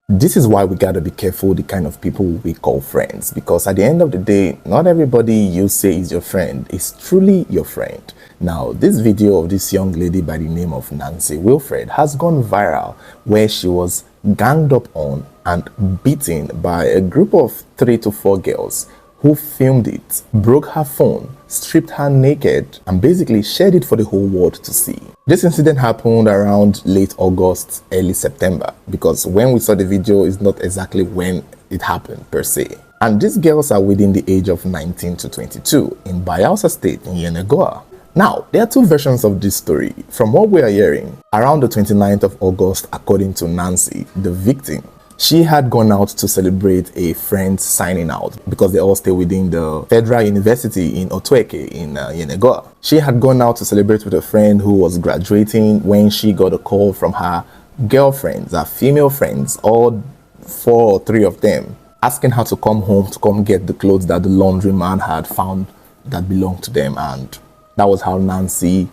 This is why we gotta be careful the kind of people we call friends, because at the end of the day, not everybody you say is your friend is truly your friend. Now, this video of this young lady by the name of Nancy Wilfred has gone viral, where she was ganged up on and beaten by a group of 3 to 4 girls who filmed it, broke her phone, stripped her naked, and basically shared it for the whole world to see. This incident happened around late August, early September, because when we saw the video is not exactly when it happened per se. And these girls are within the age of 19 to 22 in Bayelsa State in Yenagoa. Now, there are two versions of this story. From what we are hearing, around the 29th of August, according to Nancy, the victim, she had gone out to celebrate a friend's signing out because they all stay within the Federal University in Otueke in Yenagoa. She had gone out to celebrate with a friend who was graduating when she got a call from her girlfriends, her female friends, all 4 or 3 of them, asking her to come home to come get the clothes that the laundryman had found that belonged to them. And that was how Nancy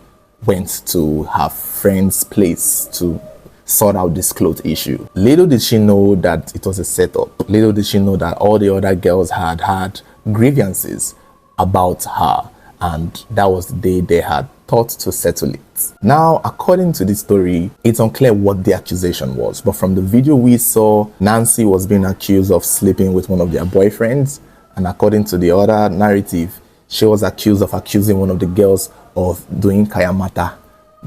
went to her friend's place to sort out this clothes issue. Little did she know that it was a setup. Little did she know that all the other girls had grievances about her, and that was the day they had thought to settle it. Now, according to this story, it's unclear what the accusation was, but from the video we saw, Nancy was being accused of sleeping with one of their boyfriends, and according to the other narrative, she was accused of accusing one of the girls of doing kayamata,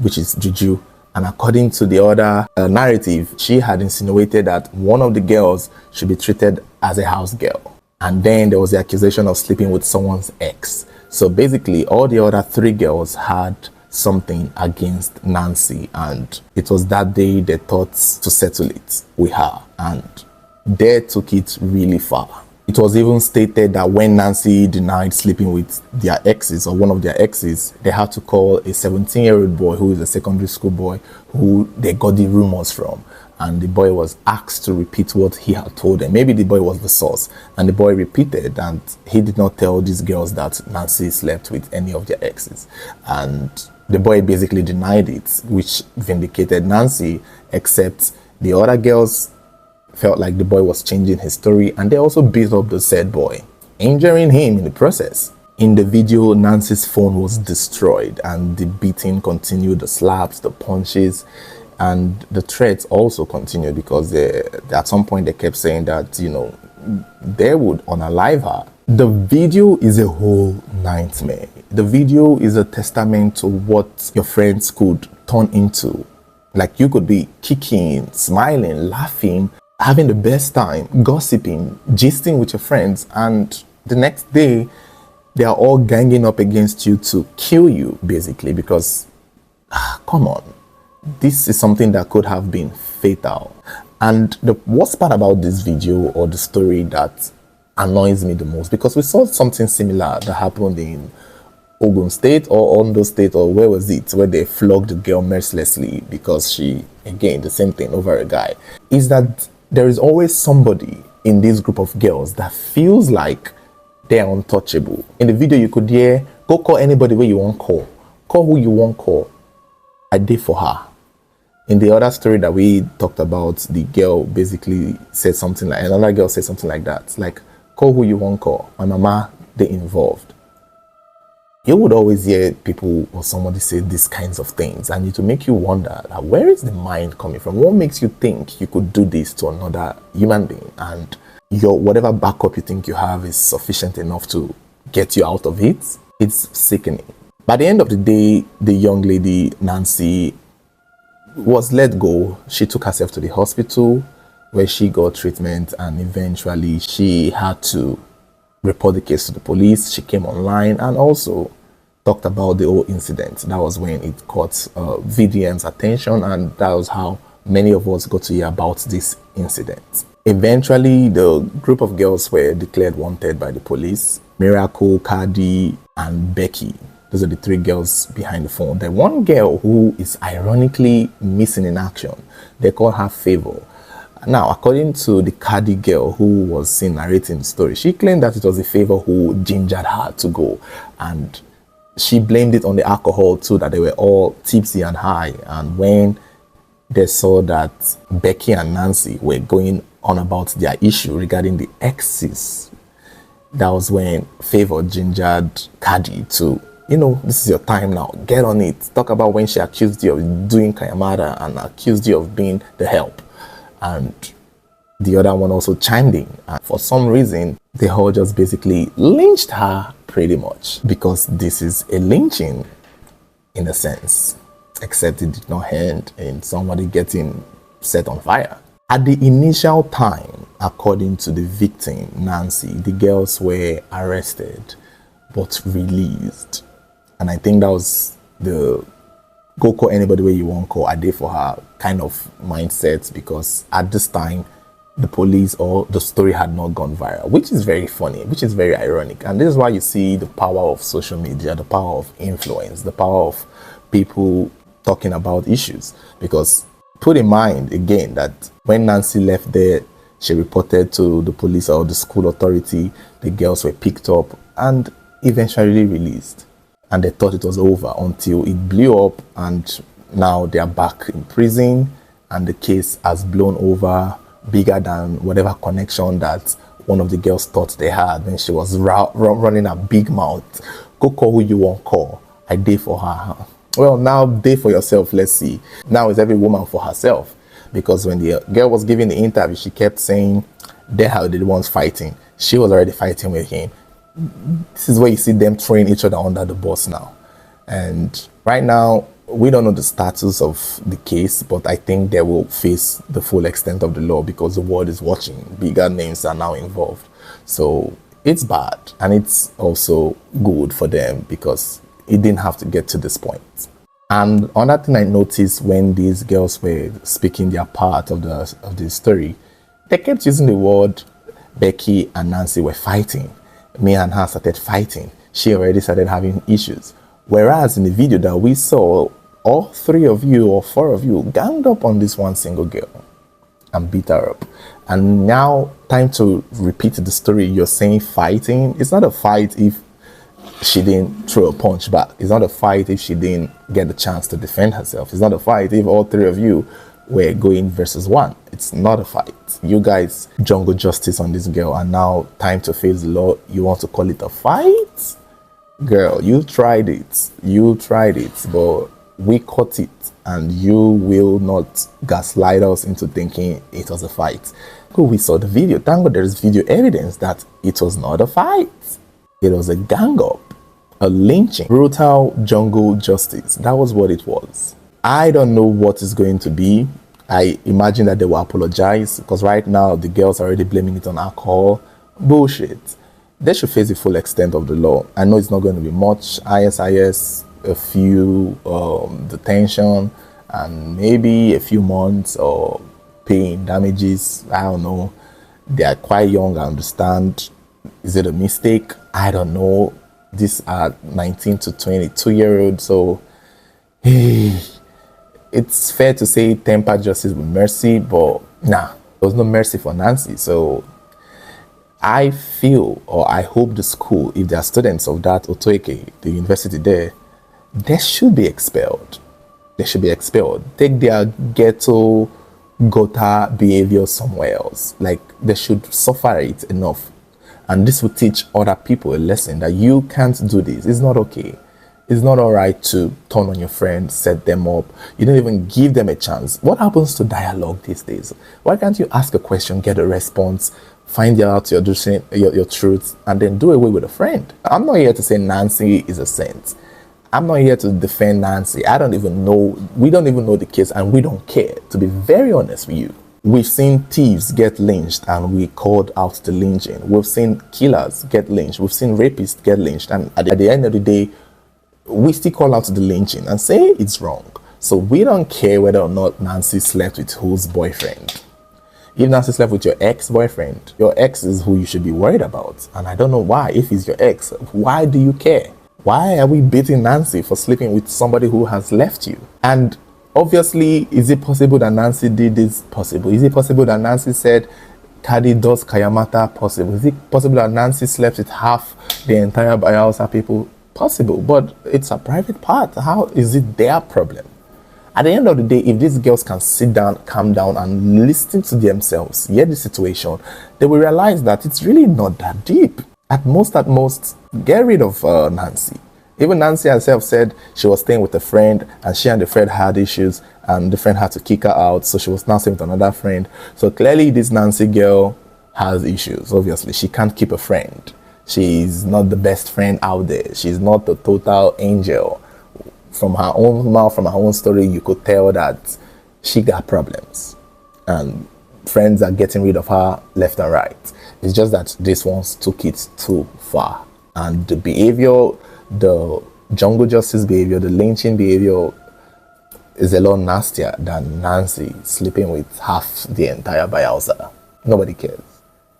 which is juju. And according to the other narrative, she had insinuated that one of the girls should be treated as a house girl. And then there was the accusation of sleeping with someone's ex. So basically, all the other 3 girls had something against Nancy, and it was that day they thought to settle it with her, and they took it really far. It was even stated that when Nancy denied sleeping with their exes or one of their exes, they had to call a 17-year-old boy who is a secondary school boy who they got the rumors from. And the boy was asked to repeat what he had told them. Maybe the boy was the source. And the boy repeated, and he did not tell these girls that Nancy slept with any of their exes. And the boy basically denied it, which vindicated Nancy, except the other girls felt like the boy was changing his story, and they also beat up the said boy, injuring him in the process. In the video, Nancy's phone was destroyed, and the beating continued, the slaps, the punches, and the threats also continued, because at some point they kept saying that, you know, they would unalive her. The video is a whole nightmare. The video is a testament to what your friends could turn into. Like, you could be kicking, smiling, laughing, having the best time, gossiping, gisting with your friends, and the next day they are all ganging up against you to kill you, basically, because come on, this is something that could have been fatal. And the worst part about this video, or the story that annoys me the most, because we saw something similar that happened in Ogun State or Ondo State, or where was it, where they flogged the girl mercilessly because she, again, the same thing over a guy, is that there is always somebody in this group of girls that feels like they're untouchable. In the video, you could hear, go call anybody where you want call. Call who you want call. I did for her. In the other story that we talked about, the girl basically said something like, another girl said something like that. Like, call who you want call. My mama, they involved. You would always hear people or somebody say these kinds of things, and it will make you wonder, like, where is the mind coming from? What makes you think you could do this to another human being, and your whatever backup you think you have is sufficient enough to get you out of it? It's sickening. By the end of the day, the young lady, Nancy, was let go. She took herself to the hospital where she got treatment, and eventually she had to report the case to the police. She came online and also talked about the whole incident. That was when it caught VDM's attention, and that was how many of us got to hear about this incident. Eventually, the group of girls were declared wanted by the police. Miracle, Cardi, and Becky. Those are the 3 girls behind the phone. The one girl who is ironically missing in action, they call her Favor. Now, according to the Cardi girl who was seen narrating the story, she claimed that it was a Favor who gingered her to go, and she blamed it on the alcohol too, that they were all tipsy and high. And when they saw that Becky and Nancy were going on about their issue regarding the exes, that was when Favor gingered Cardi to, this is your time now, get on it. Talk about when she accused you of doing Kayamada and accused you of being the help. And the other one also chimed in. And for some reason, they all just basically lynched her pretty much, because this is a lynching in a sense, except it did not end in somebody getting set on fire. At the initial time, according to the victim, Nancy, the girls were arrested but released. And I think that was the go call anybody where you want call, I did for her kind of mindset, because at this time, the police or the story had not gone viral, which is very funny, which is very ironic. And this is why you see the power of social media, the power of influence, the power of people talking about issues. Because put in mind again that when Nancy left there, she reported to the police or the school authority, the girls were picked up and eventually released. And they thought it was over until it blew up, and now they are back in prison and the case has blown over, bigger than whatever connection that one of the girls thought they had when she was running a big mouth. Go call who you want call. I did for her. Well, now did for yourself. Let's see. Now it's every woman for herself. Because when the girl was giving the interview, she kept saying they are the ones fighting. She was already fighting with him. This is where you see them throwing each other under the bus now. And right now, we don't know the status of the case, but I think they will face the full extent of the law because the world is watching. Bigger names are now involved. So it's bad, and it's also good for them because it didn't have to get to this point. And another thing I noticed when these girls were speaking their part of the story, they kept using the word Becky and Nancy were fighting. Me and her started fighting. She already started having issues. Whereas in the video that we saw, all three of you or four of you ganged up on this one single girl and beat her up. And now, time to repeat the story. You're saying fighting. It's not a fight if she didn't throw a punch back. It's not a fight if she didn't get the chance to defend herself. It's not a fight if all three of you were going versus one. It's not a fight. You guys jungle justice on this girl, and now time to face the law. You want to call it a fight? Girl, you tried it. You tried it, but we caught it, and you will not gaslight us into thinking it was a fight. We saw the video. Thank God there is video evidence that it was not a fight. It was a gang up, a lynching, brutal jungle justice. That was what it was. I don't know what it's going to be. I imagine that they will apologize, because right now the girls are already blaming it on alcohol. Bullshit. They should face the full extent of the law. I know it's not going to be much. ISIS, a few detention, and maybe a few months or paying damages. I don't know. They are quite young, I understand. Is it a mistake? I don't know. These are 19 to 22-year-olds, so it's fair to say temper justice with mercy, but nah, there was no mercy for Nancy. So I feel, or I hope the school, if they are students of that Otoeke, the university there, they should be expelled. They should be expelled. Take their ghetto, gutter behavior somewhere else. Like, they should suffer it enough. And this will teach other people a lesson that you can't do this. It's not okay. It's not all right to turn on your friends, set them up. You don't even give them a chance. What happens to dialogue these days? Why can't you ask a question, get a response, find out your truth, and then do away with a friend? I'm not here to say Nancy is a saint. I'm not here to defend Nancy. I don't even know. We don't even know the case, and we don't care, to be very honest with you. We've seen thieves get lynched, and we called out the lynching. We've seen killers get lynched. We've seen rapists get lynched. And at the end of the day, we still call out the lynching and say it's wrong. So we don't care whether or not Nancy slept with whose boyfriend. If Nancy slept with your ex-boyfriend, your ex is who you should be worried about. And I don't know why. If he's your ex, why do you care? Why are we beating Nancy for sleeping with somebody who has left you? And obviously, is it possible that Nancy did this? Possible. Is it possible that Nancy said Cardi does Kayamata? Possible. Is it possible that Nancy slept with half the entire Bayelsa people? Possible. But it's a private part. How is it their problem? At the end of the day, if these girls can sit down, calm down, and listen to themselves, hear the situation, they will realize that it's really not that deep. At most, get rid of Nancy. Even Nancy herself said she was staying with a friend, and she and the friend had issues, and the friend had to kick her out, so she was now staying with another friend. So clearly this Nancy girl has issues. Obviously, she can't keep a friend. She's not the best friend out there. She's not the total angel. From her own mouth, from her own story, you could tell that she got problems. And friends are getting rid of her left and right. It's just that this ones took it too far. And the behavior, the jungle justice behavior, the lynching behavior is a lot nastier than Nancy sleeping with half the entire Bayelsa. Nobody cares.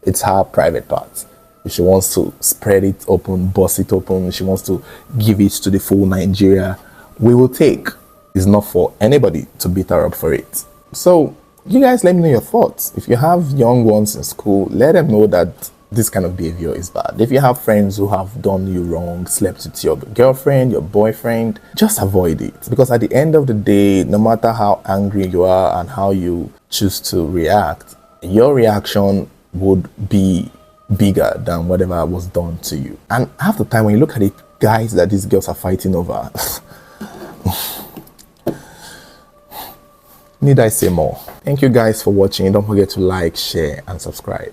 It's her private part. If she wants to spread it open, bust it open, if she wants to give it to the full Nigeria, we will take. It's not for anybody to beat her up for it. So you guys let me know your thoughts. If you have young ones in school, let them know that this kind of behavior is bad. If you have friends who have done you wrong, slept with your girlfriend, your boyfriend, just avoid it. Because at the end of the day, no matter how angry you are and how you choose to react, your reaction would be bigger than whatever was done to you. And half the time when you look at the guys that these girls are fighting over, need I say more? Thank you guys for watching. Don't forget to like, share, and subscribe.